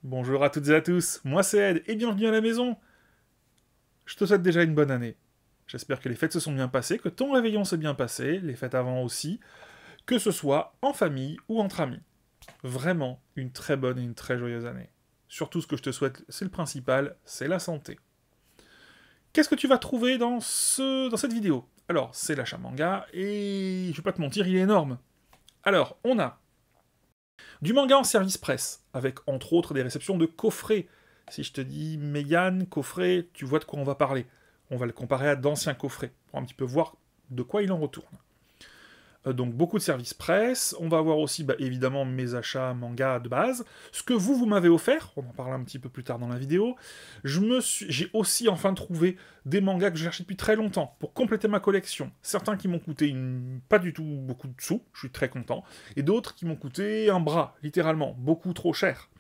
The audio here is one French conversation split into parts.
Bonjour à toutes et à tous, moi c'est Ed et bienvenue à la maison. Je te souhaite déjà une bonne année. J'espère que les fêtes se sont bien passées, que ton réveillon s'est bien passé, les fêtes avant aussi, que ce soit en famille ou entre amis. Vraiment une très bonne et une très joyeuse année. Surtout ce que je te souhaite, c'est le principal, c'est la santé. Qu'est-ce que tu vas trouver dans cette vidéo? Alors, c'est l'achat manga et je vais pas te mentir, il est énorme. Alors, on a du manga en service presse, avec entre autres des réceptions de coffrets. Si je te dis Mégane, coffret, tu vois de quoi on va parler. On va le comparer à d'anciens coffrets, pour un petit peu voir de quoi il en retourne. Donc beaucoup de services presse, on va avoir aussi évidemment mes achats manga de base, ce que vous m'avez offert, on en parle un petit peu plus tard dans la vidéo. J'ai aussi enfin trouvé des mangas que je cherchais depuis très longtemps pour compléter ma collection. Certains qui m'ont coûté pas du tout beaucoup de sous, je suis très content, et d'autres qui m'ont coûté un bras, littéralement, beaucoup trop cher.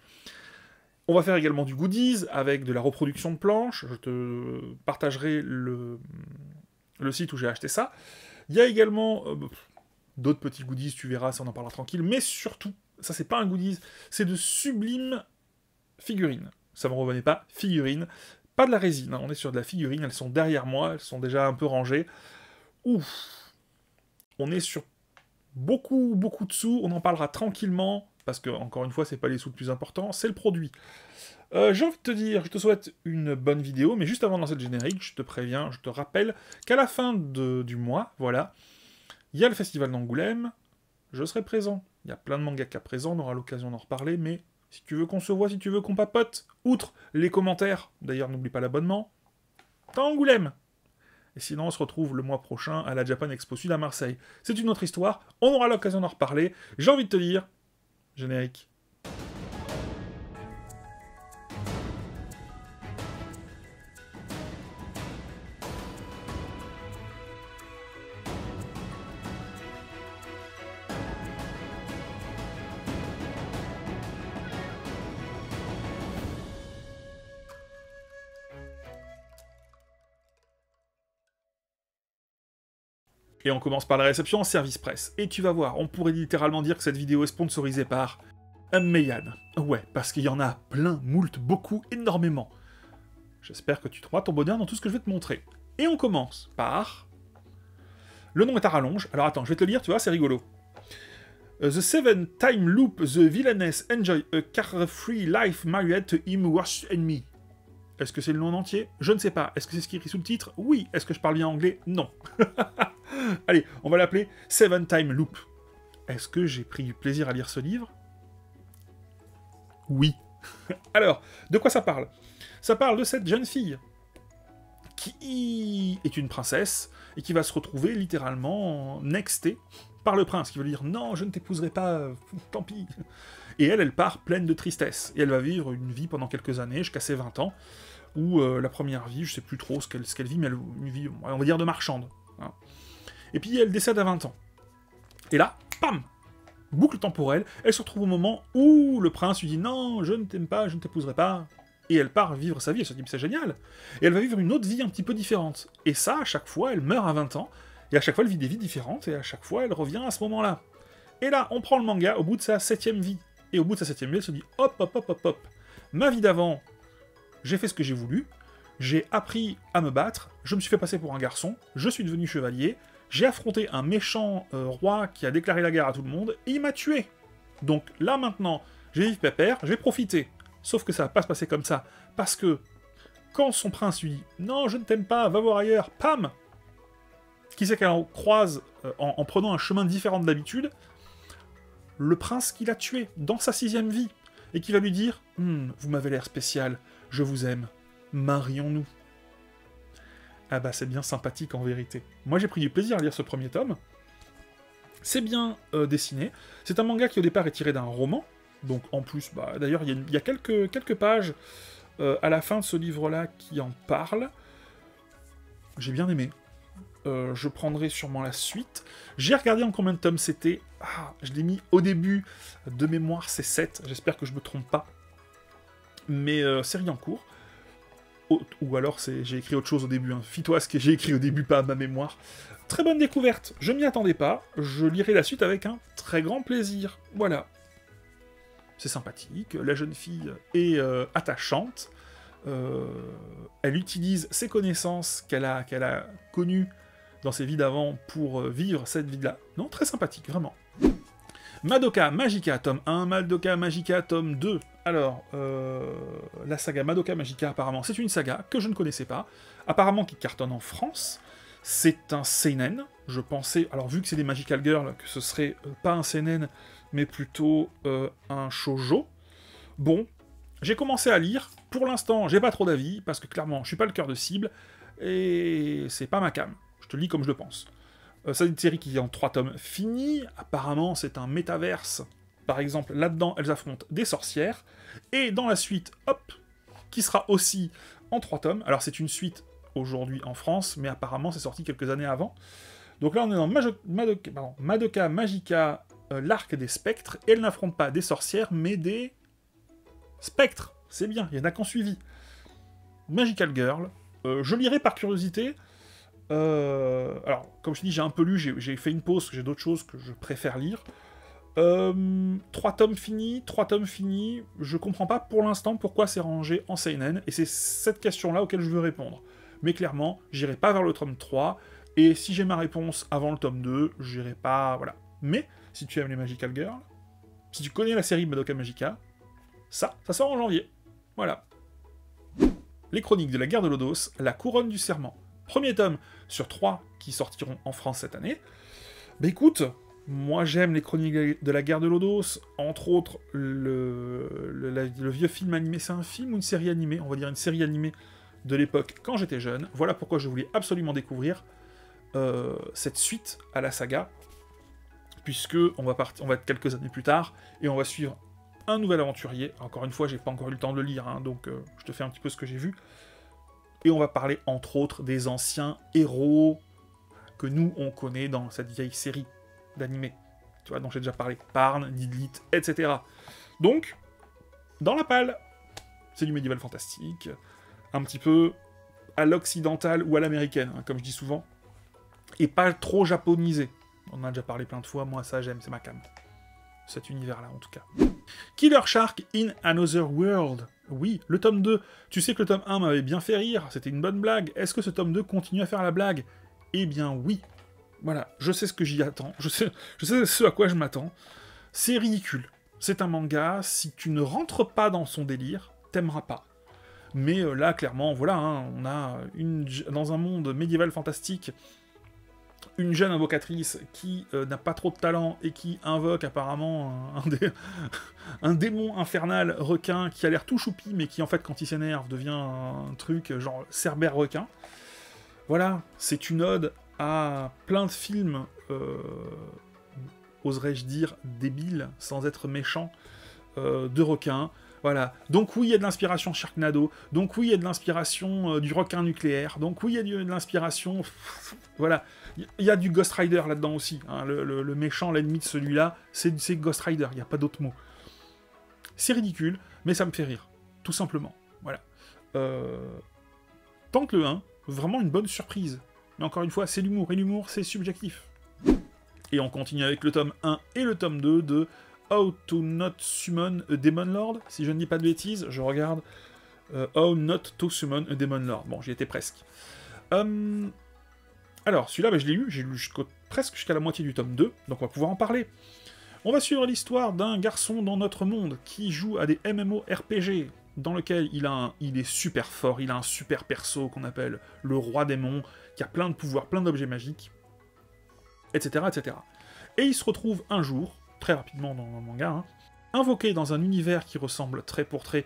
On va faire également du goodies avec de la reproduction de planches, je te partagerai le site où j'ai acheté ça. Il y a également d'autres petits goodies, tu verras, ça on en parlera tranquille, mais surtout, ça c'est pas un goodies, c'est de sublimes figurines. Ça me revenait pas, figurines, pas de la résine, hein, on est sur de la figurine, elles sont derrière moi, elles sont déjà un peu rangées. Ouf, on est sur beaucoup de sous, on en parlera tranquillement, parce que, encore une fois, c'est pas les sous le plus important, c'est le produit. J'ai envie de te dire, je te souhaite une bonne vidéo, mais juste avant de lancer le générique, je te préviens, je te rappelle qu'à la fin du mois, voilà, il y a le festival d'Angoulême, je serai présent. Il y a plein de mangaka présents, on aura l'occasion d'en reparler, mais si tu veux qu'on se voit, si tu veux qu'on papote, outre les commentaires, d'ailleurs n'oublie pas l'abonnement, t'as Angoulême. Et sinon on se retrouve le mois prochain à la Japan Expo Sud à Marseille. C'est une autre histoire, on aura l'occasion d'en reparler. J'ai envie de te dire, générique. Et on commence par la réception en service presse. Et tu vas voir, on pourrait littéralement dire que cette vidéo est sponsorisée par Meian. Ouais, parce qu'il y en a plein, moult, beaucoup, énormément. J'espère que tu trouveras ton bonheur dans tout ce que je vais te montrer. Et on commence par... Le nom est à rallonge. Alors attends, je vais te le lire, tu vois, c'est rigolo. The Seven Time Loop, the villainess enjoy a carefree life married to him worst enemy. Est-ce que c'est le nom entier? Je ne sais pas. Est-ce que c'est ce qui est écrit sous le titre? Oui. Est-ce que je parle bien anglais? Non. Allez, on va l'appeler Seven Time Loop. Est-ce que j'ai pris du plaisir à lire ce livre? Oui. Alors, de quoi ça parle? Ça parle de cette jeune fille qui est une princesse et qui va se retrouver littéralement nextée par le prince, qui veut lui dire « Non, je ne t'épouserai pas, tant pis !» Et elle part pleine de tristesse. Et elle va vivre une vie pendant quelques années, jusqu'à ses 20 ans, où la première vie, je sais plus trop ce qu'elle vit, mais une vie, on va dire, de marchande. Hein. Et puis elle décède à 20 ans. Et là, pam! Boucle temporelle, elle se retrouve au moment où le prince lui dit « Non, je ne t'aime pas, je ne t'épouserai pas !» Et elle part vivre sa vie, elle se dit « C'est génial !» Et elle va vivre une autre vie un petit peu différente. Et ça, à chaque fois, elle meurt à 20 ans, et à chaque fois, elle vit des vies différentes, et à chaque fois, elle revient à ce moment-là. Et là, on prend le manga au bout de sa 7ème vie. Et au bout de sa 7ème vie, elle se dit « Hop. Ma vie d'avant, j'ai fait ce que j'ai voulu, j'ai appris à me battre, je me suis fait passer pour un garçon, je suis devenu chevalier, j'ai affronté un méchant roi qui a déclaré la guerre à tout le monde, et il m'a tué. Donc là, maintenant, j'ai vécu pépère, j'ai profité. Sauf que ça va pas se passer comme ça, parce que quand son prince lui dit « Non, je ne t'aime pas, va voir ailleurs », pam! Qui c'est qu'elle croise en prenant un chemin différent de d'habitude? Le prince qui l'a tué dans sa 6ème vie, et qui va lui dire « Vous m'avez l'air spécial, je vous aime, marions-nous ». Ah bah c'est bien sympathique en vérité. Moi j'ai pris du plaisir à lire ce premier tome. C'est bien dessiné. C'est un manga qui au départ est tiré d'un roman, donc en plus, d'ailleurs il y a quelques pages à la fin de ce livre-là qui en parlent. J'ai bien aimé. Je prendrai sûrement la suite. J'ai regardé en combien de tomes c'était. Ah, je l'ai mis au début. De mémoire, c'est 7. J'espère que je me trompe pas. Mais série en cours. Ou alors j'ai écrit autre chose au début. Hein. Fie-toi à ce que j'ai écrit au début, pas à ma mémoire. Très bonne découverte. Je m'y attendais pas. Je lirai la suite avec un très grand plaisir. Voilà. c'est sympathique, la jeune fille est attachante, elle utilise ses connaissances qu'elle a connues dans ses vies d'avant pour vivre cette vie-là. Non, très sympathique, vraiment. Madoka Magica, tome 1, Madoka Magica, tome 2. Alors, la saga Madoka Magica, apparemment, c'est une saga que je ne connaissais pas, apparemment qui cartonne en France. C'est un seinen, je pensais, alors vu que c'est des Magical Girls, que ce serait pas un seinen, mais plutôt un shoujo. Bon, j'ai commencé à lire, pour l'instant, j'ai pas trop d'avis, parce que clairement, je suis pas le cœur de cible, et c'est pas ma came. Je te le dis comme je le pense. C'est une série qui est en 3 tomes finis, apparemment c'est un métaverse. Par exemple, là-dedans, elles affrontent des sorcières, et dans la suite, hop, qui sera aussi en 3 tomes. Alors c'est une suite aujourd'hui en France, mais apparemment c'est sorti quelques années avant. Donc là on est dans Madoka Magica, l'arc des spectres, et elle n'affronte pas des sorcières, mais des spectres. C'est bien, il y en a qu'en suivi. Magical Girl, je lirai par curiosité. Alors, comme je dis, j'ai un peu lu, j'ai fait une pause, j'ai d'autres choses que je préfère lire. 3 tomes finis, je comprends pas pour l'instant pourquoi c'est rangé en seinen, et c'est cette question-là auquel je veux répondre. Mais clairement, j'irai pas vers le tome 3, et si j'ai ma réponse avant le tome 2, j'irai pas... voilà. Mais, si tu aimes les Magical Girls, si tu connais la série Madoka Magica, ça sort en janvier. Voilà. Les Chroniques de la Guerre de Lodos, la Couronne du Serment. Premier tome sur 3 qui sortiront en France cette année. Bah écoute, moi j'aime les Chroniques de la Guerre de Lodos, entre autres le vieux film animé. C'est un film ou une série animée? On va dire une série animée de l'époque quand j'étais jeune. Voilà pourquoi je voulais absolument découvrir cette suite à la saga, puisque on va être quelques années plus tard, et on va suivre un nouvel aventurier. Encore une fois, j'ai pas encore eu le temps de le lire, hein, donc je te fais un petit peu ce que j'ai vu. Et on va parler, entre autres, des anciens héros que nous, on connaît dans cette vieille série d'animés. Tu vois, dont j'ai déjà parlé. Parn, Didlit, etc. Donc, dans la palle, c'est du médiéval fantastique, un petit peu à l'occidental ou à l'américaine, hein, comme je dis souvent, et pas trop japonisé. On en a déjà parlé plein de fois, moi ça j'aime, c'est ma came. Cet univers-là, en tout cas. Killer Shark in Another World. Oui, le tome 2. Tu sais que le tome 1 m'avait bien fait rire, c'était une bonne blague. Est-ce que ce tome 2 continue à faire la blague? Eh bien oui. Voilà, je sais ce que j'y attends, je sais ce à quoi je m'attends. C'est ridicule. C'est un manga, si tu ne rentres pas dans son délire, t'aimeras pas. Mais là, clairement, voilà, hein, on a dans un monde médiéval fantastique, une jeune invocatrice qui n'a pas trop de talent et qui invoque apparemment un démon infernal requin qui a l'air tout choupi, mais qui en fait quand il s'énerve devient un truc genre Cerbère requin. Voilà, c'est une ode à plein de films, oserais-je dire, débiles, sans être méchant, de requins. Voilà, donc oui, il y a de l'inspiration Sharknado, donc oui, il y a de l'inspiration du requin nucléaire, donc oui, il y a de l'inspiration... Voilà, il y a du Ghost Rider là-dedans aussi, hein. Le méchant, l'ennemi de celui-là, c'est Ghost Rider, il n'y a pas d'autre mot. C'est ridicule, mais ça me fait rire, tout simplement. Voilà. Tente le 1, vraiment une bonne surprise. Mais encore une fois, c'est l'humour, et l'humour, c'est subjectif. Et on continue avec le tome 1 et le tome 2 de How to Not Summon a Demon Lord. Si je ne dis pas de bêtises, je regarde How Not to Summon a Demon Lord. Bon, j'y étais presque. Alors, celui-là, bah, je l'ai lu, j'ai lu presque jusqu'à la moitié du tome 2, donc on va pouvoir en parler. On va suivre l'histoire d'un garçon dans notre monde qui joue à des MMORPG, dans lequel il est super fort, il a un super perso qu'on appelle le roi démon, qui a plein de pouvoirs, plein d'objets magiques, etc., etc. Et il se retrouve un jour, très rapidement dans le manga, hein, invoqué dans un univers qui ressemble trait pour trait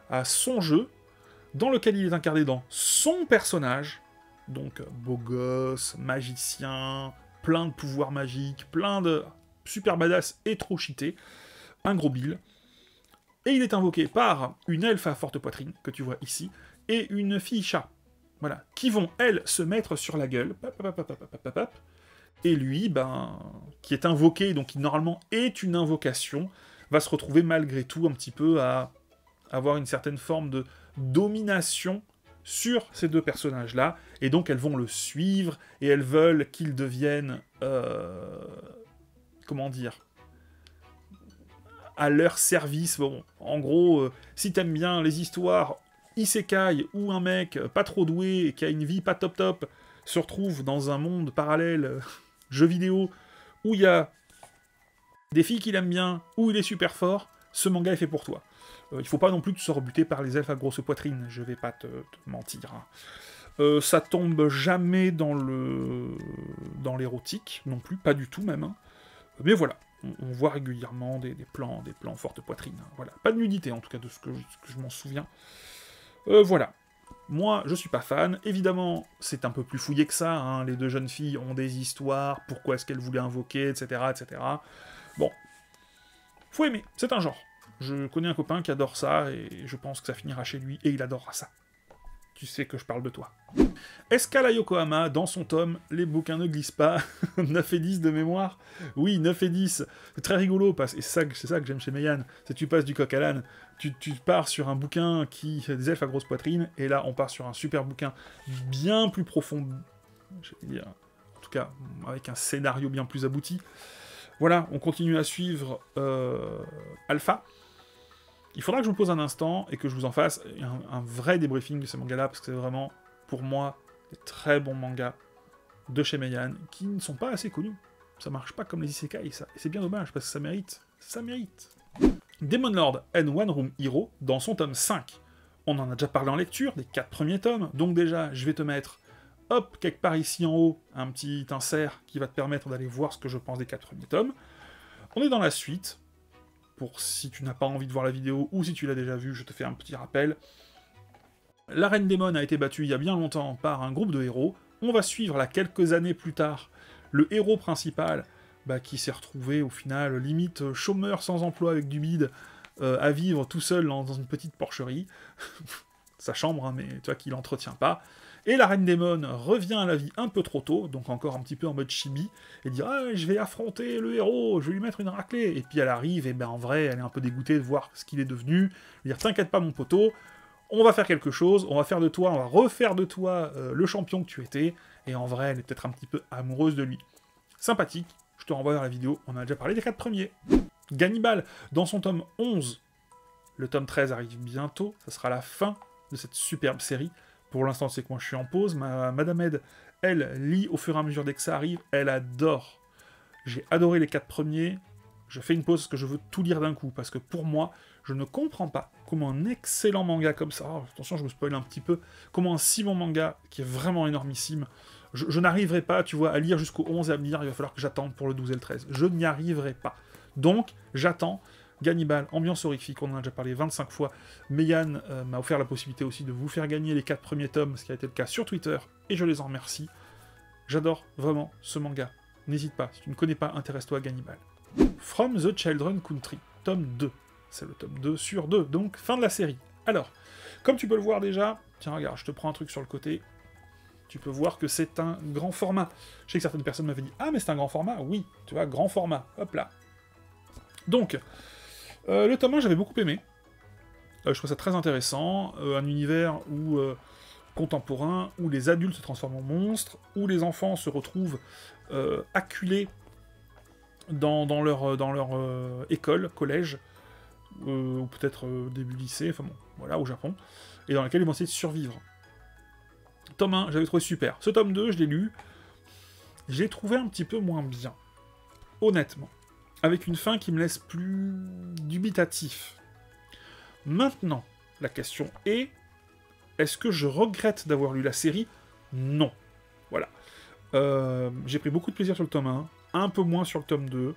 à son jeu, dans lequel il est incarné dans son personnage, donc beau gosse, magicien, plein de pouvoirs magiques, plein de super badass et trop cheaté, un gros bill. Et il est invoqué par une elfe à forte poitrine, que tu vois ici, et une fille chat, voilà, qui vont, elles, se mettre sur la gueule, et lui, ben, qui est invoqué, donc qui normalement est une invocation, va se retrouver malgré tout un petit peu à avoir une certaine forme de domination sur ces deux personnages-là, et donc elles vont le suivre, et elles veulent qu'il devienne... comment dire, à leur service. Bon, en gros, si t'aimes bien les histoires isekai, où un mec pas trop doué, qui a une vie pas top top, se retrouve dans un monde parallèle, jeu vidéo, où il y a des filles qu'il aime bien, où il est super fort, ce manga est fait pour toi. Il faut pas non plus que tu sois rebuté par les elfes à grosse poitrine, je vais pas te mentir. Hein. Ça tombe jamais dans l'érotique, non plus, pas du tout même. Hein. Mais voilà, on voit régulièrement des plans forte poitrine. Hein. Voilà, pas de nudité en tout cas de ce que je m'en souviens. Voilà. Moi, je suis pas fan. Évidemment, c'est un peu plus fouillé que ça. Hein. Les deux jeunes filles ont des histoires, pourquoi est-ce qu'elles voulaient invoquer, etc., etc. Bon, faut aimer, c'est un genre. Je connais un copain qui adore ça, et je pense que ça finira chez lui, et il adorera ça. Tu sais que je parle de toi. Escala Yokohama, dans son tome, les bouquins ne glissent pas. 9 et 10 de mémoire. Oui, 9 et 10. C'est très rigolo, parce... et c'est ça que j'aime chez Meian. C'est que tu passes du coq à l'âne. Tu pars sur un bouquin qui des elfes à grosse poitrine, et là, on part sur un super bouquin bien plus profond. Je vais dire, en tout cas, avec un scénario bien plus abouti. Voilà, on continue à suivre Alpha. Il faudra que je me pose un instant et que je vous en fasse un vrai débriefing de ces mangas-là, parce que c'est vraiment, pour moi, des très bons mangas de chez Meian, qui ne sont pas assez connus. Ça marche pas comme les isekai, ça. Et c'est bien dommage, parce que ça mérite. Ça mérite. Demon Lord and One Room Hero, dans son tome 5. On en a déjà parlé en lecture, des 4 premiers tomes, donc déjà, je vais te mettre, hop, quelque part ici en haut, un petit insert qui va te permettre d'aller voir ce que je pense des 4 premiers tomes. On est dans la suite. Pour si tu n'as pas envie de voir la vidéo, ou si tu l'as déjà vue, je te fais un petit rappel. La Reine Démon a été battue il y a bien longtemps par un groupe de héros. On va suivre là quelques années plus tard le héros principal qui s'est retrouvé au final limite chômeur sans emploi avec du bide à vivre tout seul dans une petite porcherie. Sa chambre, hein, mais tu vois qu'il l'entretient pas. Et la Reine Démon revient à la vie un peu trop tôt, donc encore un petit peu en mode chibi, et dit « Ah, je vais affronter le héros, je vais lui mettre une raclée !» Et puis elle arrive, et ben en vrai, elle est un peu dégoûtée de voir ce qu'il est devenu, lui dire « T'inquiète pas mon poteau, on va faire quelque chose, on va refaire de toi le champion que tu étais !» Et en vrai, elle est peut-être un petit peu amoureuse de lui. Sympathique, je te renvoie vers la vidéo, on a déjà parlé des 4 premiers. Gannibal, dans son tome 11, le tome 13 arrive bientôt, ça sera la fin de cette superbe série. Pour l'instant, c'est que moi je suis en pause. Madame Ed, elle, lit au fur et à mesure dès que ça arrive. Elle adore. J'ai adoré les 4 premiers. Je fais une pause parce que je veux tout lire d'un coup. Parce que pour moi, je ne comprends pas comment un excellent manga comme ça... Oh, attention, je me spoil un petit peu. Comment un si bon manga, qui est vraiment énormissime, je n'arriverai pas, tu vois, à lire jusqu'au 11 et à me dire il va falloir que j'attende pour le 12 et le 13. Je n'y arriverai pas. Donc, j'attends. Gannibal, ambiance horrifique, on en a déjà parlé 25 fois. Meian m'a offert la possibilité aussi de vous faire gagner les 4 premiers tomes, ce qui a été le cas sur Twitter, et je les en remercie. J'adore vraiment ce manga. N'hésite pas, si tu ne connais pas, intéresse-toi à Gannibal. From the Children Country, tome 2. C'est le tome 2 sur 2, donc fin de la série. Alors, comme tu peux le voir déjà, tiens regarde, je te prends un truc sur le côté. Tu peux voir que c'est un grand format. Je sais que certaines personnes m'avaient dit « Ah, mais c'est un grand format ?» Oui, tu vois, grand format, hop là. Donc... le tome 1, j'avais beaucoup aimé. Je trouve ça très intéressant. Un univers où, contemporain, où les adultes se transforment en monstres, où les enfants se retrouvent acculés dans leur école, collège, ou peut-être début lycée, enfin bon, voilà, au Japon, et dans laquelle ils vont essayer de survivre. Tome 1, j'avais trouvé super. Ce tome 2, je l'ai lu, j'ai trouvé un petit peu moins bien. Honnêtement. Avec une fin qui me laisse plus dubitatif. Maintenant, la question est, est-ce que je regrette d'avoir lu la série? Non. Voilà. J'ai pris beaucoup de plaisir sur le tome 1, un peu moins sur le tome 2.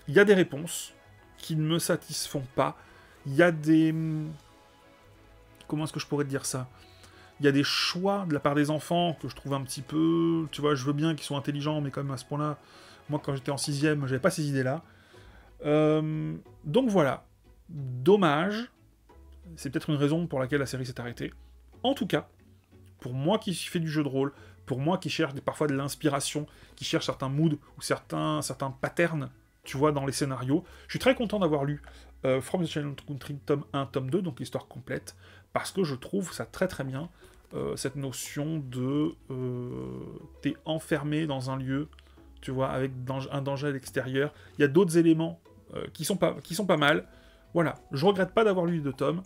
Il y a des réponses qui ne me satisfont pas. Il y a des... Comment est-ce que je pourrais te dire ça? Il y a des choix de la part des enfants que je trouve un petit peu... Tu vois, je veux bien qu'ils soient intelligents, mais quand même à ce point-là, moi quand j'étais en 6ème, j'avais pas ces idées-là. Donc voilà, dommage, c'est peut-être une raison pour laquelle la série s'est arrêtée. En tout cas, pour moi qui fais du jeu de rôle, pour moi qui cherche parfois de l'inspiration, qui cherche certains moods ou certains patterns, tu vois, dans les scénarios, je suis très content d'avoir lu From the Children Country tome 1, tome 2, donc l'histoire complète, parce que je trouve ça très très bien, cette notion de t'es enfermé dans un lieu, tu vois, avec un danger à l'extérieur. Il y a d'autres éléments qui sont pas mal. Voilà, je regrette pas d'avoir lu les 2 tomes.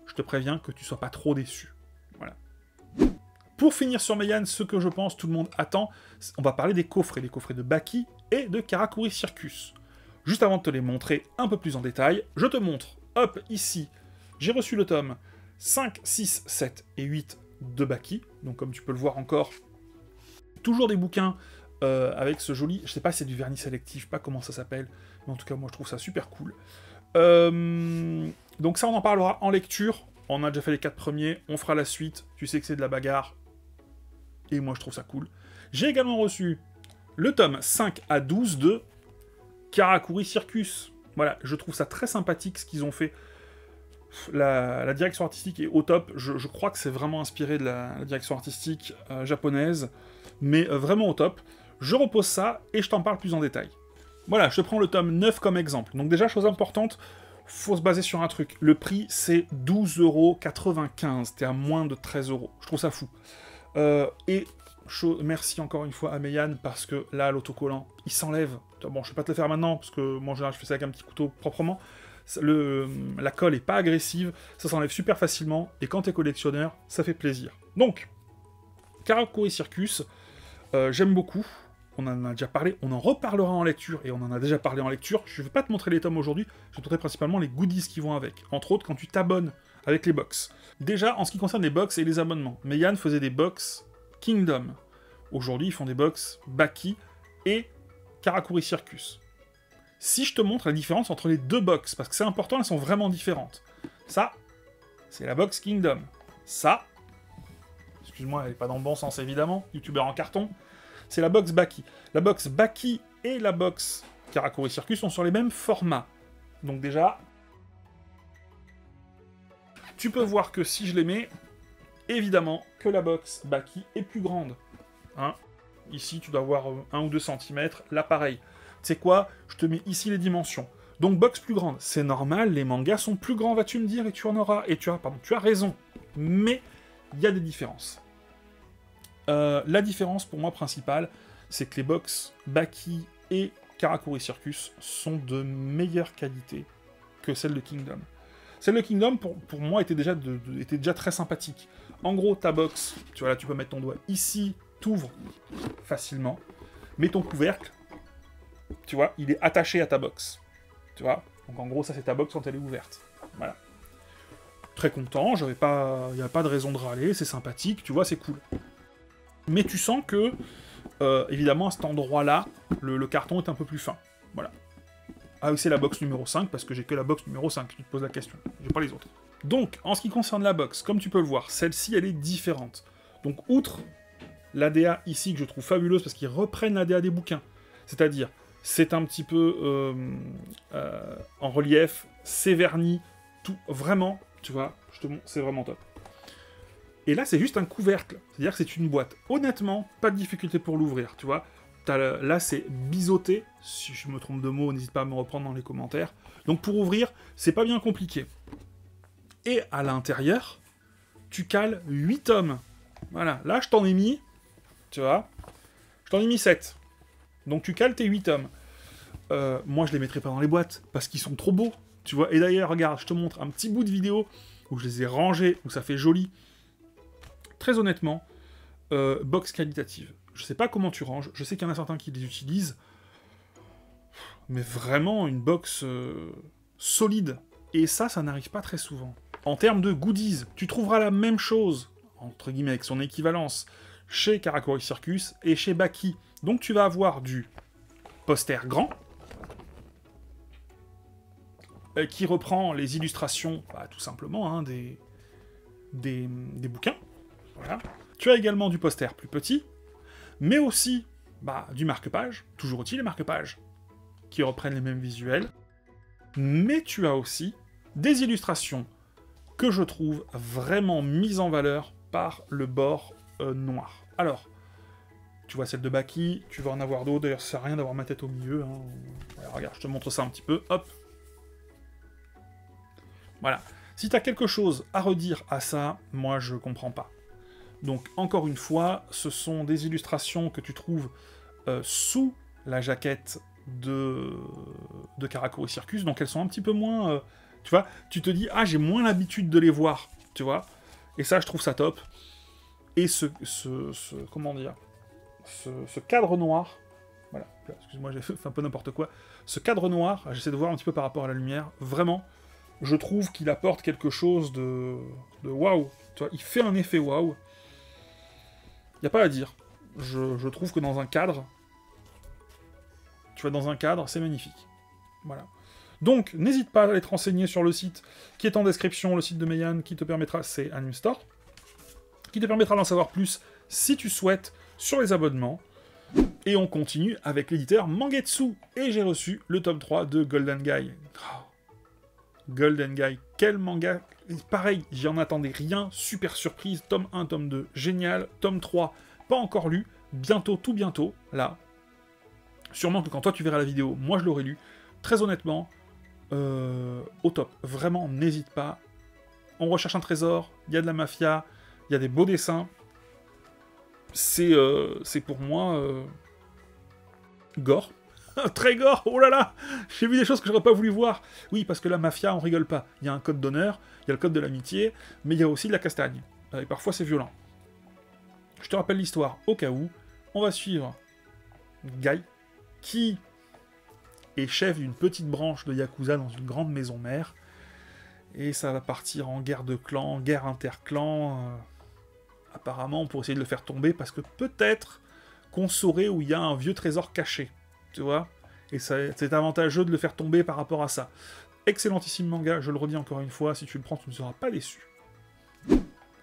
Je te préviens que tu sois pas trop déçu. Voilà. Pour finir sur Meian, ce que je pense tout le monde attend, on va parler des coffrets de Baki et de Karakuri Circus. Juste avant de te les montrer un peu plus en détail, je te montre, hop, ici, j'ai reçu le tome 5, 6, 7 et 8 de Baki, donc comme tu peux le voir encore, toujours des bouquins avec ce joli, je sais pas si c'est du vernis sélectif, je sais pas comment ça s'appelle, mais en tout cas moi je trouve ça super cool. Donc ça on en parlera en lecture, on a déjà fait les 4 premiers, on fera la suite, tu sais que c'est de la bagarre, et moi je trouve ça cool. J'ai également reçu le tome 5 à 12 de Karakuri Circus. Voilà, je trouve ça très sympathique ce qu'ils ont fait. La direction artistique est au top, je crois que c'est vraiment inspiré de la direction artistique japonaise, mais vraiment au top. Je repose ça et je t'en parle plus en détail. Voilà, je te prends le tome 9 comme exemple. Donc déjà, chose importante, faut se baser sur un truc. Le prix, c'est 12,95 €. T'es à moins de 13 €. Je trouve ça fou. Merci encore une fois à Meian, parce que là, l'autocollant, il s'enlève. Bon, je vais pas te le faire maintenant, parce que moi, en général, je fais ça avec un petit couteau proprement. La colle est pas agressive, ça s'enlève super facilement, et quand t'es collectionneur, ça fait plaisir. Donc, Karakuri Circus, j'aime beaucoup. On en a déjà parlé, on en reparlera en lecture, et on en a déjà parlé en lecture. Je vais pas te montrer les tomes aujourd'hui, je vais te montrer principalement les goodies qui vont avec. Entre autres, quand tu t'abonnes avec les box. Déjà, en ce qui concerne les box et les abonnements, Meian faisait des box Kingdom. Aujourd'hui, ils font des box Baki et Karakuri Circus. Si je te montre la différence entre les 2 box, parce que c'est important, elles sont vraiment différentes. Ça, c'est la box Kingdom. Ça, excuse-moi, elle n'est pas dans le bon sens évidemment, youtubeur en carton, c'est la box Baki. La box Baki et la box Karakuri Circus sont sur les mêmes formats. Donc déjà, tu peux voir que si je les mets, évidemment que la box Baki est plus grande. Hein, ici, tu dois avoir 1 ou 2 cm, là pareil. Tu sais quoi, je te mets ici les dimensions. Donc box plus grande, c'est normal, les mangas sont plus grands, vas-tu me dire, et tu as raison. Mais il y a des différences. La différence pour moi principale, c'est que les box Baki et Karakuri Circus sont de meilleure qualité que celles de Kingdom. Celle de Kingdom, pour moi, était déjà très sympathique. En gros, ta box, tu vois, là, tu peux mettre ton doigt ici, t'ouvres facilement, mets ton couvercle, tu vois, il est attaché à ta box. Tu vois, donc en gros, ça, c'est ta box quand elle est ouverte. Voilà. Très content, il n'y a pas de raison de râler, c'est sympathique, tu vois, c'est cool. Mais tu sens que, évidemment, à cet endroit-là, le carton est un peu plus fin. Voilà. Ah oui, c'est la box numéro 5, parce que j'ai que la box numéro 5, tu te poses la question. J'ai pas les autres. Donc, en ce qui concerne la box, comme tu peux le voir, celle-ci, elle est différente. Donc, outre l'ADA ici, que je trouve fabuleuse, parce qu'ils reprennent l'ADA des bouquins. C'est-à-dire, c'est un petit peu en relief, c'est verni, tout, vraiment, tu vois, je te montre, c'est vraiment top. Et là, c'est juste un couvercle, c'est-à-dire que c'est une boîte. Honnêtement, pas de difficulté pour l'ouvrir, tu vois. Là, c'est biseauté. Si je me trompe de mots, n'hésite pas à me reprendre dans les commentaires. Donc, pour ouvrir, c'est pas bien compliqué. Et à l'intérieur, tu cales 8 tomes. Voilà, là, je t'en ai mis, tu vois, je t'en ai mis 7. Donc, tu cales tes 8 tomes. Moi, je les mettrai pas dans les boîtes, parce qu'ils sont trop beaux, tu vois. Et d'ailleurs, regarde, je te montre un petit bout de vidéo où je les ai rangés, où ça fait joli. Très honnêtement, box qualitative. Je sais pas comment tu ranges, je sais qu'il y en a certains qui les utilisent, mais vraiment une box solide. Et ça n'arrive pas très souvent. En termes de goodies, tu trouveras la même chose, entre guillemets, avec son équivalence, chez Karakuri Circus et chez Baki. Donc tu vas avoir du poster grand, qui reprend les illustrations, bah, tout simplement, hein, des bouquins. Voilà. Tu as également du poster plus petit, mais aussi bah, du marque-page, toujours utile les marque-pages, qui reprennent les mêmes visuels, mais tu as aussi des illustrations que je trouve vraiment mises en valeur par le bord noir. Alors, tu vois celle de Baki, tu vas en avoir d'autres, d'ailleurs ça sert à rien d'avoir ma tête au milieu, hein. Alors, regarde, je te montre ça un petit peu, hop. Voilà. Si tu as quelque chose à redire à ça, moi je comprends pas. Donc, encore une fois, ce sont des illustrations que tu trouves sous la jaquette de Caraco et Circus, donc elles sont un petit peu moins... tu vois, tu te dis, ah, j'ai moins l'habitude de les voir, tu vois. Et ça, je trouve ça top. Et comment dire, ce cadre noir, voilà, excuse-moi, j'ai fait un peu n'importe quoi. Ce cadre noir, j'essaie de voir un petit peu par rapport à la lumière, vraiment, je trouve qu'il apporte quelque chose de waouh. Tu vois, il fait un effet waouh. Il n'y a pas à dire. Je trouve que dans un cadre, tu vois, dans un cadre, c'est magnifique. Voilà. Donc, n'hésite pas à aller te renseigner sur le site qui est en description, le site de Meian, qui te permettra, c'est Anime Store, qui te permettra d'en savoir plus si tu souhaites sur les abonnements. Et on continue avec l'éditeur Mangetsu. Et j'ai reçu le tome 3 de Golden Guy. Oh. Golden Guy, quel manga. Pareil, j'en attendais rien, super surprise, tome 1, tome 2, génial, tome 3, pas encore lu, bientôt, tout bientôt, là. Sûrement que quand toi tu verras la vidéo, moi je l'aurai lu. Très honnêtement, au top. Vraiment, n'hésite pas. On recherche un trésor, il y a de la mafia, il y a des beaux dessins. C'est pour moi... gore. Très gore, oh là là. J'ai vu des choses que j'aurais pas voulu voir. Oui, parce que la mafia, on rigole pas. Il y a un code d'honneur, il y a le code de l'amitié, mais il y a aussi de la castagne. Et parfois c'est violent. Je te rappelle l'histoire, au cas où. On va suivre Guy, qui est chef d'une petite branche de Yakuza dans une grande maison mère. Et ça va partir en guerre de clans, guerre interclans. Apparemment, pour essayer de le faire tomber, parce que peut-être qu'on saurait où il y a un vieux trésor caché. Tu vois? Et c'est avantageux de le faire tomber par rapport à ça. Excellentissime manga, je le redis encore une fois, si tu le prends, tu ne seras pas déçu.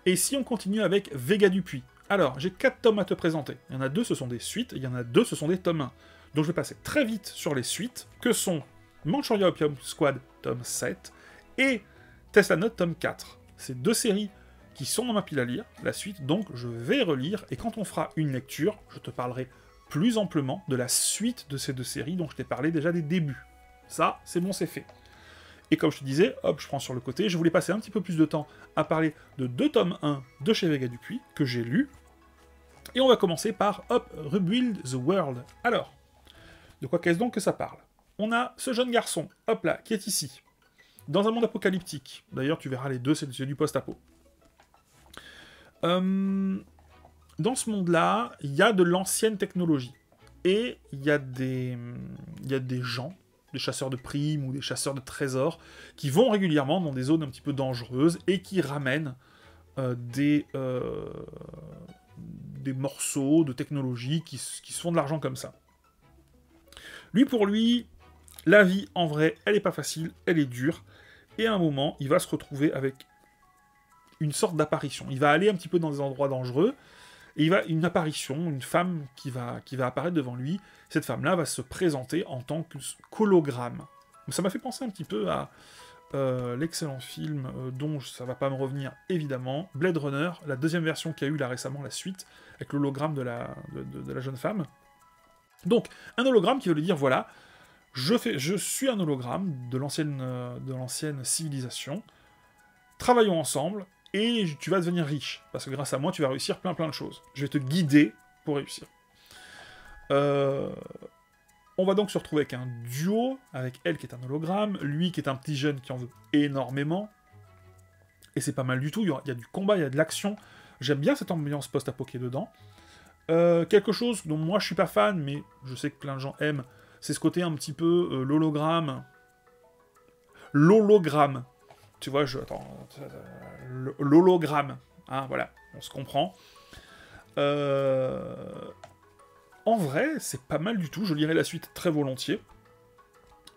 Et si on continue avec Vega Dupuis. Alors, j'ai 4 tomes à te présenter. Il y en a 2, ce sont des suites, et il y en a 2, ce sont des tomes 1. Donc je vais passer très vite sur les suites, que sont Manchuria Opium Squad, tome 7, et Test Note, tome 4. C'est 2 séries qui sont dans ma pile à lire, la suite, donc je vais relire, et quand on fera une lecture, je te parlerai plus amplement de la suite de ces 2 séries dont je t'ai parlé déjà des débuts. Ça, c'est bon, c'est fait. Et comme je te disais, hop, je prends sur le côté, je voulais passer un petit peu plus de temps à parler de 2 tomes 1 de chez Vega Dupuis, que j'ai lu, et on va commencer par, hop, Rebuild the World. Alors, de quoi qu'est-ce donc que ça parle? On a ce jeune garçon, hop là, qui est ici, dans un monde apocalyptique. D'ailleurs, tu verras les deux, c'est du post-apo. Dans ce monde-là, il y a de l'ancienne technologie. Et il y a des gens, des chasseurs de primes ou des chasseurs de trésors, qui vont régulièrement dans des zones un petit peu dangereuses et qui ramènent des morceaux de technologie qui se font de l'argent comme ça. Lui, pour lui, la vie, en vrai, elle est pas facile, elle est dure. Et à un moment, il va se retrouver avec une sorte d'apparition. Il va aller un petit peu dans des endroits dangereux, et il va une apparition, une femme qui va apparaître devant lui. Cette femme-là va se présenter en tant qu'hologramme. Ça m'a fait penser un petit peu à l'excellent film dont ça va pas me revenir évidemment, Blade Runner, la deuxième version qu'il y a eu là récemment, la suite, avec l'hologramme de la jeune femme. Donc, un hologramme qui veut lui dire, voilà, je suis un hologramme de l'ancienne civilisation, travaillons ensemble, et tu vas devenir riche, parce que grâce à moi, tu vas réussir plein de choses. Je vais te guider pour réussir. On va donc se retrouver avec un duo, avec elle qui est un hologramme, lui qui est un petit jeune qui en veut énormément, et c'est pas mal du tout, il y a du combat, il y a de l'action, j'aime bien cette ambiance post-apo qui est dedans. Quelque chose dont moi je suis pas fan, mais je sais que plein de gens aiment, c'est ce côté un petit peu l'hologramme. L'hologramme. Tu vois, l'hologramme. Hein, voilà, on se comprend. En vrai, c'est pas mal du tout, je lirai la suite très volontiers.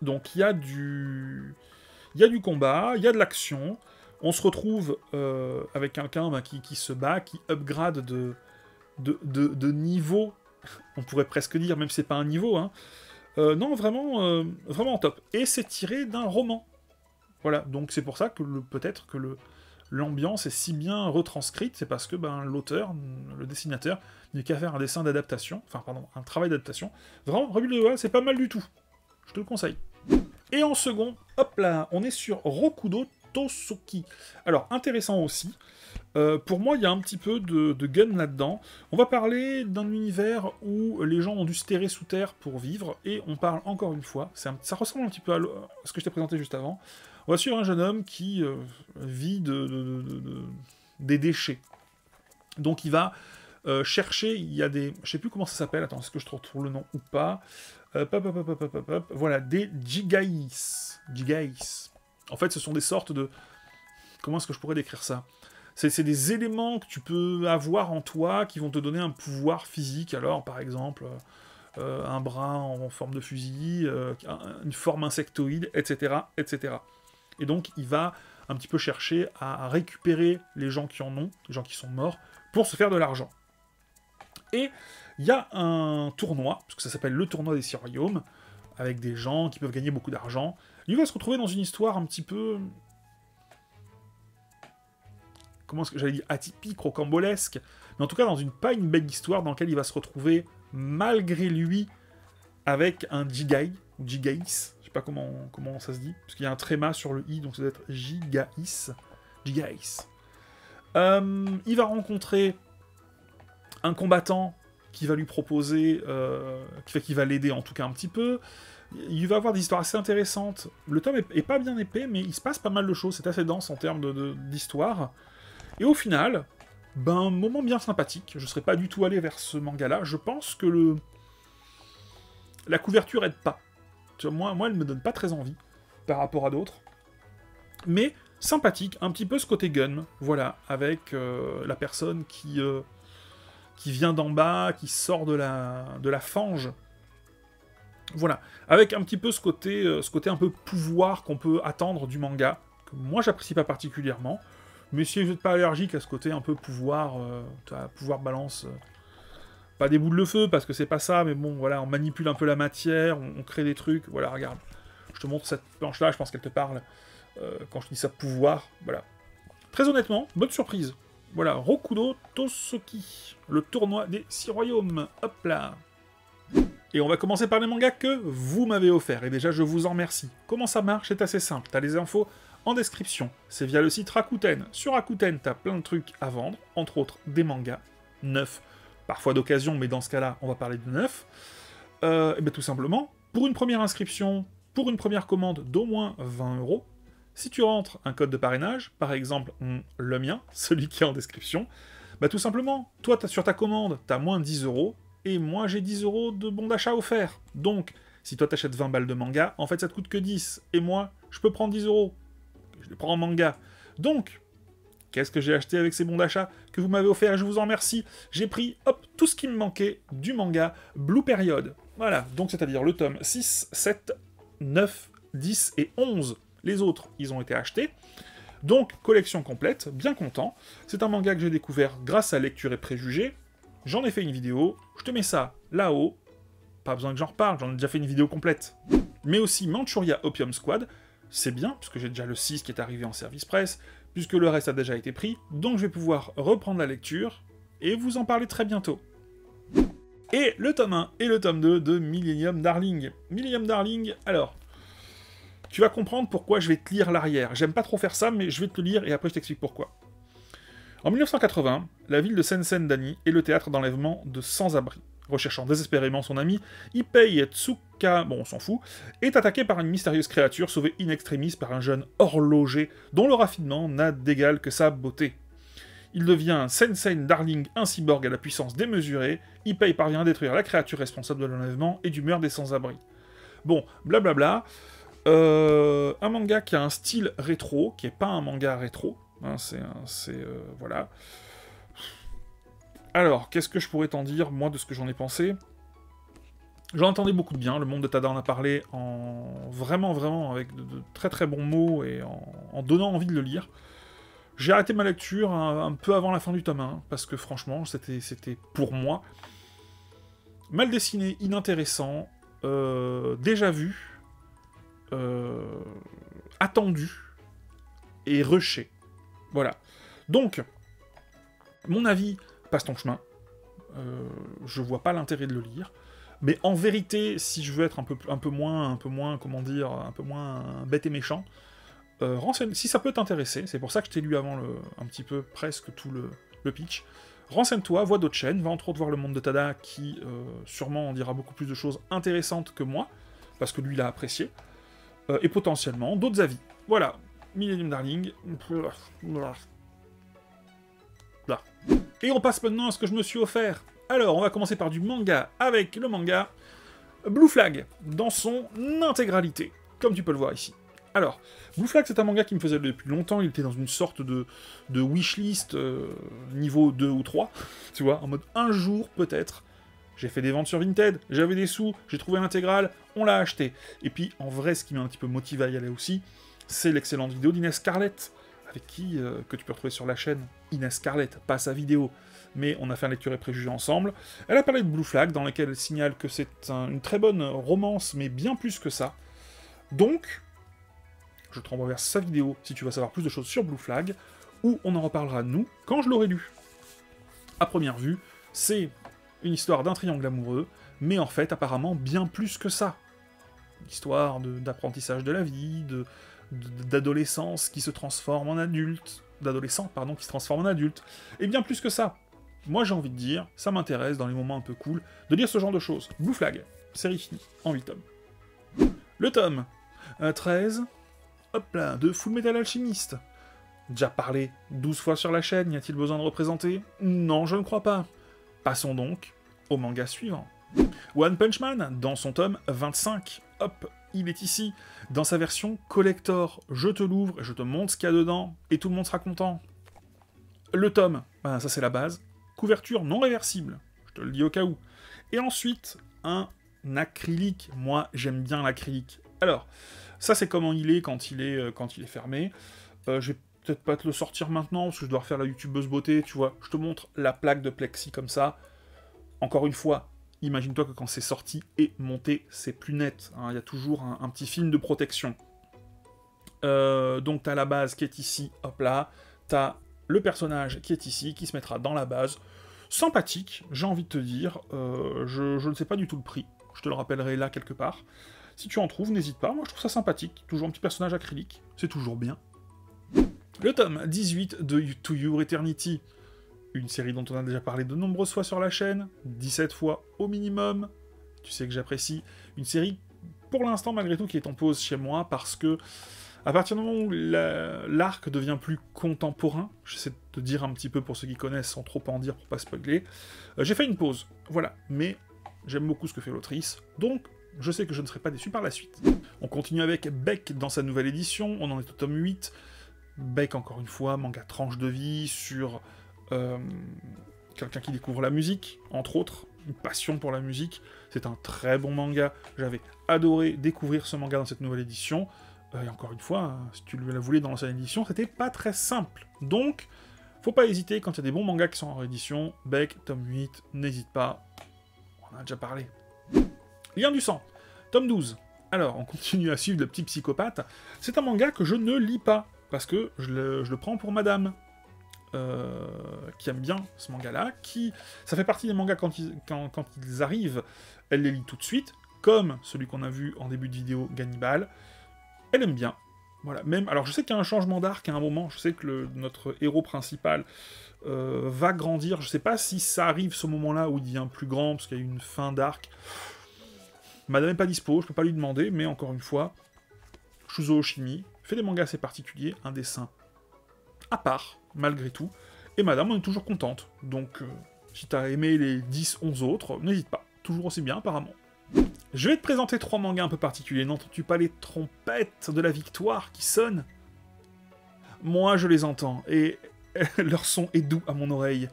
Donc il y a du combat, il y a de l'action, on se retrouve avec quelqu'un qui se bat, qui upgrade de niveau, on pourrait presque dire, même si c'est pas un niveau, hein. Non, vraiment top. Et c'est tiré d'un roman. Voilà, donc c'est pour ça que peut-être que l'ambiance est si bien retranscrite, c'est parce que l'auteur, le dessinateur, n'est qu'à faire un dessin d'adaptation, un travail d'adaptation. Vraiment, Rebuild the World, c'est pas mal du tout. Je te le conseille. Et en second, hop là, on est sur Rokudo Tosoki. Alors, intéressant aussi. Pour moi, il y a un petit peu de gun là-dedans. On va parler d'un univers où les gens ont dû se terrer sous terre pour vivre, et on parle encore une fois, ça ressemble un petit peu à ce que je t'ai présenté juste avant. On va suivre un jeune homme qui vit des déchets. Donc il va chercher, il y a des... Je sais plus comment ça s'appelle, attends, est-ce que je retrouve le nom ou pas? Voilà, des Jigais. Jigais. En fait, ce sont des sortes de... Comment est-ce que je pourrais décrire ça? C'est des éléments que tu peux avoir en toi qui vont te donner un pouvoir physique. Alors, par exemple, un bras en forme de fusil, une forme insectoïde, etc., etc. Et donc, il va un petit peu chercher à récupérer les gens qui en ont, les gens qui sont morts, pour se faire de l'argent. Et il y a un tournoi, parce que ça s'appelle le tournoi des 6 royaumes, avec des gens qui peuvent gagner beaucoup d'argent. Il va se retrouver dans une histoire un petit peu... Comment est-ce que j'allais dire, atypique, rocambolesque, mais en tout cas pas une belle histoire dans laquelle il va se retrouver, malgré lui, avec un Jigais, ou Jigais, je sais pas comment ça se dit, parce qu'il y a un tréma sur le i, donc ça doit être Jigais. Jigais. Il va rencontrer un combattant qui va lui proposer, qui va l'aider en tout cas un petit peu. Il va avoir des histoires assez intéressantes. Le tome est pas bien épais, mais il se passe pas mal de choses, c'est assez dense en termes d'histoire. Et au final, moment bien sympathique. Je serais pas du tout allé vers ce manga-là. Je pense que la couverture aide pas. Tu vois, moi, elle me donne pas très envie par rapport à d'autres. Mais sympathique, un petit peu ce côté gun, voilà, avec la personne qui vient d'en bas, qui sort de la fange. Voilà, avec un petit peu ce côté un peu pouvoir qu'on peut attendre du manga, que moi j'apprécie pas particulièrement. Mais si vous n'êtes pas allergique à ce côté un peu pouvoir, pouvoir balance, pas des boules de feu, parce que c'est pas ça, mais bon, voilà, on manipule un peu la matière, on crée des trucs, voilà, regarde. Je te montre cette planche-là, je pense qu'elle te parle, quand je dis ça, pouvoir, voilà. Très honnêtement, bonne surprise. Voilà, Rokudo Tosoki, le tournoi des 6 royaumes, hop là. Et on va commencer par les mangas que vous m'avez offerts, et déjà je vous en remercie. Comment ça marche? C'est assez simple, t'as les infos en description. C'est via le site Rakuten. Sur Rakuten, t'as plein de trucs à vendre, entre autres des mangas neufs, parfois d'occasion, mais dans ce cas-là, on va parler de neuf. Et bien tout simplement, pour une première inscription, pour une première commande d'au moins 20 €, si tu rentres un code de parrainage, par exemple le mien, celui qui est en description, bah tout simplement, toi sur ta commande, t'as moins 10 €, et moi j'ai 10 € de bon d'achat offert. Donc, si toi t'achètes 20 balles de manga, en fait ça te coûte que 10, et moi, je peux prendre 10 €. Je les prends en manga. Donc, qu'est-ce que j'ai acheté avec ces bons d'achat que vous m'avez offert et je vous en remercie? J'ai pris, hop, tout ce qui me manquait du manga Blue Period. Voilà, donc c'est-à-dire le tome 6, 7, 9, 10 et 11. Les autres, ils ont été achetés. Donc, collection complète, bien content. C'est un manga que j'ai découvert grâce à Lecture et Préjugés. J'en ai fait une vidéo, je te mets ça là-haut. Pas besoin que j'en reparle, j'en ai déjà fait une vidéo complète. Mais aussi Manchuria Opium Squad. C'est bien, puisque j'ai déjà le 6 qui est arrivé en service presse, puisque le reste a déjà été pris, donc je vais pouvoir reprendre la lecture, et vous en parler très bientôt. Et le tome 1 et le tome 2 de Millennium Darling. Millennium Darling, alors, tu vas comprendre pourquoi je vais te lire l'arrière. J'aime pas trop faire ça, mais je vais te le lire, et après je t'explique pourquoi. En 1980, la ville de Sensendani est le théâtre d'enlèvement de sans-abri. Recherchant désespérément son ami, Ipei Tsuka, bon on s'en fout, est attaqué par une mystérieuse créature sauvée in extremis par un jeune horloger dont le raffinement n'a d'égal que sa beauté. Il devient un Sensei Darling, un cyborg à la puissance démesurée. Ipei parvient à détruire la créature responsable de l'enlèvement et du meurtre des sans-abri. Bon, blablabla. Un manga qui a un style rétro, qui est pas un manga rétro. Hein, voilà. Alors, qu'est-ce que je pourrais t'en dire, moi, de ce que j'en ai pensé? J'en entendais beaucoup de bien, le monde de Tada en a parlé vraiment avec de très très bons mots et en donnant envie de le lire. J'ai arrêté ma lecture un peu avant la fin du tome 1, parce que franchement, c'était pour moi mal dessiné, inintéressant, déjà vu, attendu et rushé. Voilà. Donc, mon avis, passe ton chemin. Je vois pas l'intérêt de le lire. Mais en vérité, si je veux être un peu moins, comment dire, un peu moins bête et méchant, si ça peut t'intéresser, c'est pour ça que je t'ai lu avant un petit peu presque tout le pitch. Renseigne-toi, vois d'autres chaînes, va entre autres voir le monde de Tada qui sûrement en dira beaucoup plus de choses intéressantes que moi, parce que lui il a apprécié, et potentiellement d'autres avis. Voilà, Millennium Darling. Là. Et on passe maintenant à ce que je me suis offert. Alors, on va commencer par du manga avec le manga Blue Flag, dans son intégralité, comme tu peux le voir ici. Alors, Blue Flag, c'est un manga qui me faisait depuis longtemps, il était dans une sorte de wishlist niveau 2 ou 3, tu vois, en mode un jour peut-être. J'ai fait des ventes sur Vinted, j'avais des sous, j'ai trouvé l'intégrale, on l'a acheté. Et puis, en vrai, ce qui m'a un petit peu motivé à y aller aussi, c'est l'excellente vidéo d'Inès Scarlett, avec qui, que tu peux retrouver sur la chaîne, Inès Scarlett, pas sa vidéo, mais on a fait un lecture et préjugé ensemble. Elle a parlé de Blue Flag, dans laquelle elle signale que c'est une très bonne romance, mais bien plus que ça. Donc, je te renvoie vers sa vidéo si tu veux savoir plus de choses sur Blue Flag, où on en reparlera, nous, quand je l'aurai lu. À première vue, c'est une histoire d'un triangle amoureux, mais en fait, apparemment, bien plus que ça. Une histoire d'apprentissage de la vie, d'adolescence qui se transforme en adulte, d'adolescent, pardon, qui se transforme en adulte, et bien plus que ça. Moi, j'ai envie de dire, ça m'intéresse, dans les moments un peu cool, de lire ce genre de choses. Blue Flag, série finie, en 8 tomes. Le tome 13... Hop là, de Full Metal Alchemist. Déjà parlé 12 fois sur la chaîne, y a-t-il besoin de représenter? Non, je ne crois pas. Passons donc au manga suivant. One Punch Man, dans son tome 25. Hop, il est ici, dans sa version collector. Je te l'ouvre, je te montre ce qu'il y a dedans, et tout le monde sera content. Le tome, ben, ça c'est la base. Couverture non réversible, je te le dis au cas où. Et ensuite, un acrylique. Moi, j'aime bien l'acrylique. Alors, ça c'est comment il est quand il est fermé. Je vais peut-être pas te le sortir maintenant, parce que je dois refaire la youtubeuse beauté, tu vois. Je te montre la plaque de plexi comme ça. Encore une fois, imagine-toi que quand c'est sorti et monté, c'est plus net. Hein. Il y a toujours un petit film de protection. Donc t'as la base qui est ici, hop là. T'as le personnage qui est ici, qui se mettra dans la base. Sympathique, j'ai envie de te dire. Je ne sais pas du tout le prix. Je te le rappellerai là quelque part. Si tu en trouves, n'hésite pas, moi je trouve ça sympathique. Toujours un petit personnage acrylique, c'est toujours bien. Le tome 18 de To Your Eternity. Une série dont on a déjà parlé de nombreuses fois sur la chaîne, 17 fois au minimum. Tu sais que j'apprécie. Une série, pour l'instant malgré tout, qui est en pause chez moi, parce que à partir du moment où l'arc devient plus contemporain, j'essaie de te dire un petit peu pour ceux qui connaissent, sans trop en dire pour pas spoiler, j'ai fait une pause, voilà. Mais j'aime beaucoup ce que fait l'autrice, donc je sais que je ne serai pas déçu par la suite. On continue avec Beck dans sa nouvelle édition, on en est au tome 8. Beck, encore une fois, manga tranche de vie sur quelqu'un qui découvre la musique, entre autres, une passion pour la musique. C'est un très bon manga, j'avais adoré découvrir ce manga dans cette nouvelle édition. Et encore une fois, si tu le voulais dans l'ancienne édition, c'était pas très simple. Donc, faut pas hésiter, quand il y a des bons mangas qui sont en réédition, Beck, tome 8, n'hésite pas, on en a déjà parlé. Lien du sang, tome 12. Alors, on continue à suivre le petit psychopathe. C'est un manga que je ne lis pas, parce que je le prends pour madame, qui aime bien ce manga-là, ça fait partie des mangas quand ils arrivent, elle les lit tout de suite, comme celui qu'on a vu en début de vidéo, Gannibal. Elle aime bien. Voilà, même, alors je sais qu'il y a un changement d'arc à un moment, je sais que notre héros principal va grandir, je sais pas si ça arrive ce moment-là où il devient plus grand, parce qu'il y a eu une fin d'arc. Madame n'est pas dispo, je peux pas lui demander, mais encore une fois, Shuzo Oshimi fait des mangas assez particuliers, un dessin à part, malgré tout, et madame, on est toujours contente. Donc, si t'as aimé les 10-11 autres, n'hésite pas, toujours aussi bien apparemment. Je vais te présenter 3 mangas un peu particuliers, n'entends-tu pas les trompettes de la victoire qui sonnent? Moi, je les entends, et leur son est doux à mon oreille.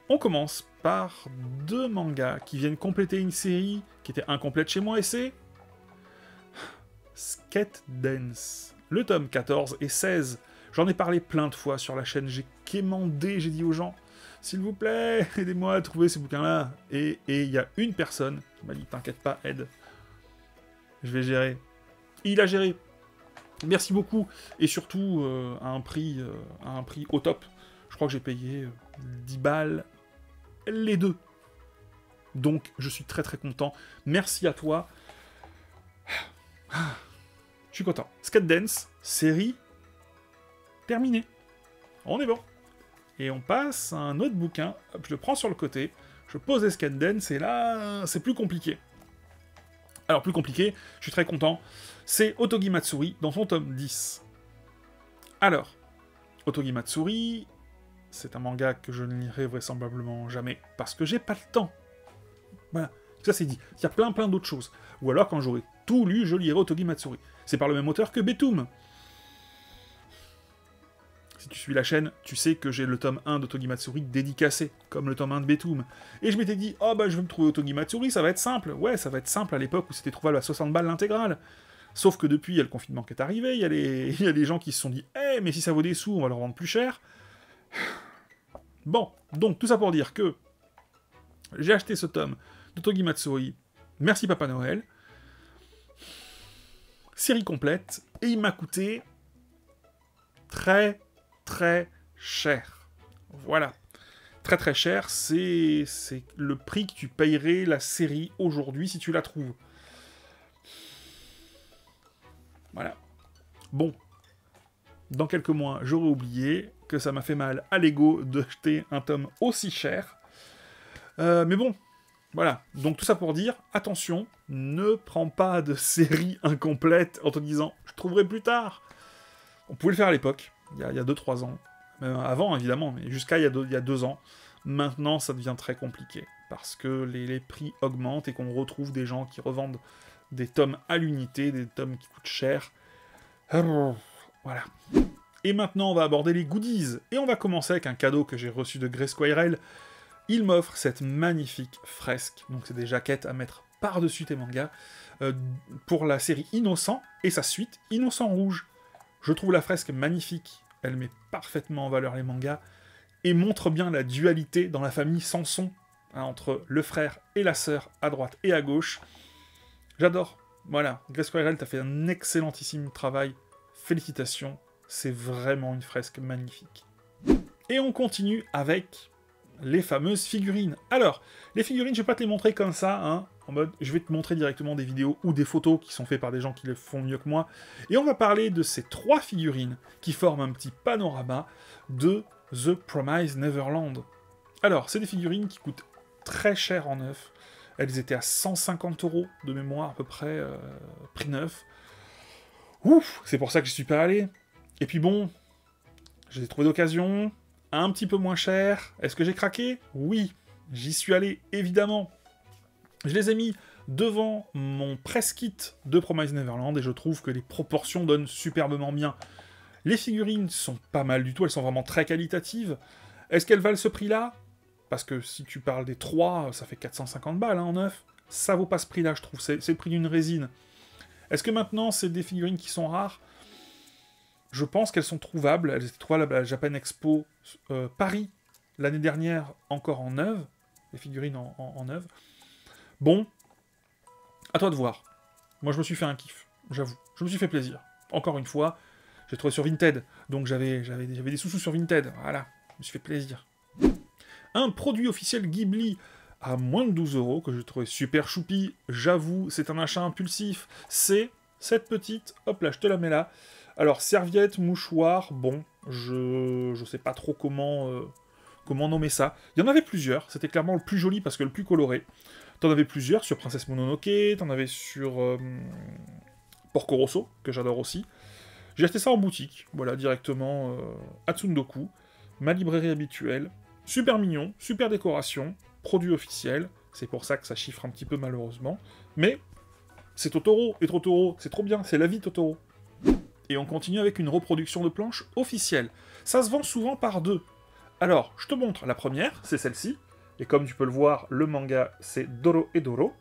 On commence par 2 mangas qui viennent compléter une série qui était incomplète chez moi, et c'est Skate Dance. Le tome 14 et 16. J'en ai parlé plein de fois sur la chaîne, j'ai quémandé, j'ai dit aux gens, s'il vous plaît, aidez-moi à trouver ces bouquins-là. Et il y a une personne qui m'a dit, t'inquiète pas, aide. Je vais gérer. Et il a géré. Merci beaucoup. Et surtout, à un prix au top. Je crois que j'ai payé 10 balles les 2. Donc, je suis très très content. Merci à toi. Je suis content. Skate Dance, série terminé. On est bon. Et on passe à un autre bouquin, hop, je le prends sur le côté, je pose Escandence, et là, c'est plus compliqué. Alors, plus compliqué, je suis très content, c'est Otogi Matsuri dans son tome 10. Alors, Otogi Matsuri, c'est un manga que je ne lirai vraisemblablement jamais, parce que j'ai pas le temps. Voilà, ça c'est dit. Il y a plein d'autres choses. Ou alors, quand j'aurai tout lu, je lirai Otogi Matsuri. C'est par le même auteur que Betum. Si tu suis la chaîne, tu sais que j'ai le tome 1 d'Otogi Matsuri dédicacé, comme le tome 1 de Betum. Et je m'étais dit, oh bah je vais me trouver Otogi Matsuri, ça va être simple. Ouais, ça va être simple à l'époque où c'était trouvable à 60 balles l'intégrale. Sauf que depuis, il y a le confinement qui est arrivé, il y a les gens qui se sont dit, mais si ça vaut des sous, on va le revendre plus cher. Bon, donc tout ça pour dire que j'ai acheté ce tome d'Otogi Matsuri, merci Papa Noël, série complète, et il m'a coûté très cher. Voilà. Très cher, c'est le prix que tu payerais la série aujourd'hui si tu la trouves. Voilà. Bon. Dans quelques mois, j'aurais oublié que ça m'a fait mal à l'ego d'acheter un tome aussi cher. Mais bon, voilà. Donc tout ça pour dire, attention, ne prends pas de série incomplète en te disant « je trouverai plus tard ». On pouvait le faire à l'époque. Il y a 2-3 ans. Avant, évidemment, mais jusqu'à il y a 2 ans. Maintenant, ça devient très compliqué. Parce que les prix augmentent et qu'on retrouve des gens qui revendent des tomes à l'unité, des tomes qui coûtent cher. Voilà. Et maintenant, on va aborder les goodies. Et on va commencer avec un cadeau que j'ai reçu de Grey Squirrel. Il m'offre cette magnifique fresque. Donc, c'est des jaquettes à mettre par-dessus tes mangas. Pour la série Innocent et sa suite, Innocent Rouge. Je trouve la fresque magnifique, elle met parfaitement en valeur les mangas, et montre bien la dualité dans la famille Sanson, hein, entre le frère et la sœur, à droite et à gauche. J'adore. Voilà, Grey Squirrel, t'as fait un excellentissime travail. Félicitations, c'est vraiment une fresque magnifique. Et on continue avec les fameuses figurines. Alors, les figurines, je vais pas te les montrer comme ça, hein, en mode, je vais te montrer directement des vidéos ou des photos qui sont faites par des gens qui le font mieux que moi. Et on va parler de ces 3 figurines qui forment un petit panorama de The Promised Neverland. Alors, c'est des figurines qui coûtent très cher en neuf. Elles étaient à 150 € de mémoire, à peu près, prix neuf. Ouf, c'est pour ça que je suis pas allé. Et puis bon, je les ai trouvées d'occasion, un petit peu moins cher. Est-ce que j'ai craqué? Oui, j'y suis allé, évidemment. Je les ai mis devant mon press-kit de Promised Neverland et je trouve que les proportions donnent superbement bien. Les figurines sont pas mal du tout, elles sont vraiment très qualitatives. Est-ce qu'elles valent ce prix-là? Parce que si tu parles des 3, ça fait 450 balles hein, en neuf. Ça vaut pas ce prix-là, je trouve. C'est le prix d'une résine. Est-ce que maintenant, c'est des figurines qui sont rares? Je pense qu'elles sont trouvables. Elles étaient trouvables à la Japan Expo Paris l'année dernière, encore en neuve. Les figurines en neuve. Bon, à toi de voir. Moi, je me suis fait un kiff, j'avoue. Je me suis fait plaisir. Encore une fois, j'ai trouvé sur Vinted. Donc, j'avais des sous-sous sur Vinted. Voilà, je me suis fait plaisir. Un produit officiel Ghibli à moins de 12 €, que je trouvais super choupi. J'avoue, c'est un achat impulsif. C'est cette petite... Hop là, je te la mets là. Alors, serviette, mouchoir, bon, je sais pas trop comment nommer ça. Il y en avait plusieurs. C'était clairement le plus joli parce que le plus coloré. T'en avais plusieurs sur Princesse Mononoke, t'en avais sur Porco Rosso, que j'adore aussi. J'ai acheté ça en boutique, voilà, directement à Tsundoku, ma librairie habituelle. Super mignon, super décoration, produit officiel, c'est pour ça que ça chiffre un petit peu malheureusement. Mais c'est Totoro, et Totoro, c'est trop bien, c'est la vie Totoro. Et on continue avec une reproduction de planche officielle. Ça se vend souvent par 2. Alors, je te montre la première, c'est celle-ci. Et comme tu peux le voir, le manga, c'est Doro et Doro.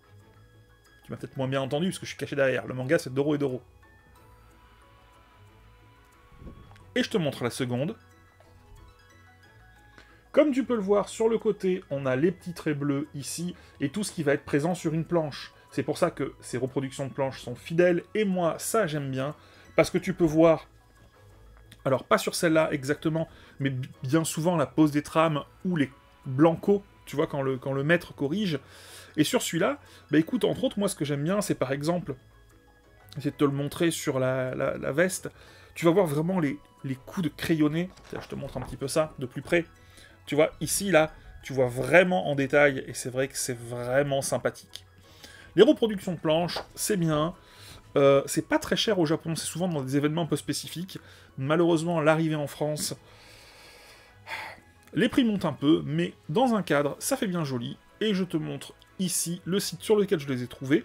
Tu m'as peut-être moins bien entendu, parce que je suis caché derrière. Le manga, c'est Doro et Doro. Et je te montre la seconde. Comme tu peux le voir, sur le côté, on a les petits traits bleus ici, et tout ce qui va être présent sur une planche. C'est pour ça que ces reproductions de planches sont fidèles, et moi, ça, j'aime bien, parce que tu peux voir... Alors, pas sur celle-là exactement, mais bien souvent, la pose des trames, ou les blancos, tu vois, quand le maître corrige. Et sur celui-là, bah écoute, entre autres, moi, ce que j'aime bien, c'est par exemple, essayer de te le montrer sur la veste, tu vas voir vraiment les coups de crayonné. Là, je te montre un petit peu ça, de plus près. Tu vois, ici, là, tu vois vraiment en détail, et c'est vrai que c'est vraiment sympathique. Les reproductions de planches, c'est bien. C'est pas très cher au Japon, c'est souvent dans des événements un peu spécifiques. Malheureusement, l'arrivée en France, les prix montent un peu, mais dans un cadre, ça fait bien joli. Et je te montre ici le site sur lequel je les ai trouvés.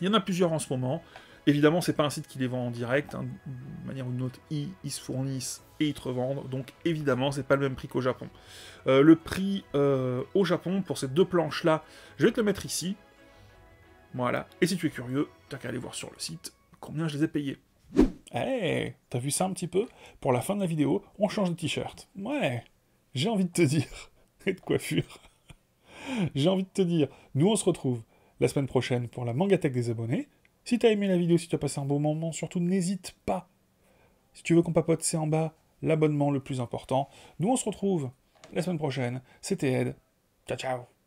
Il y en a plusieurs en ce moment. Évidemment, c'est pas un site qui les vend en direct, hein. D'une manière ou d'une autre, ils se fournissent et ils te revendent. Donc évidemment, c'est pas le même prix qu'au Japon. Le prix au Japon, pour ces deux planches-là, je vais te le mettre ici. Voilà. Et si tu es curieux, t'as qu'à aller voir sur le site combien je les ai payés. Hey, t'as vu ça un petit peu? Pour la fin de la vidéo, on change de t-shirt. Ouais, j'ai envie de te dire. Et de coiffure. J'ai envie de te dire, nous on se retrouve la semaine prochaine pour la Mangatech des abonnés. Si t'as aimé la vidéo, si tu as passé un bon moment, surtout n'hésite pas. Si tu veux qu'on papote, c'est en bas, l'abonnement le plus important. Nous on se retrouve la semaine prochaine. C'était Ed. Ciao ciao.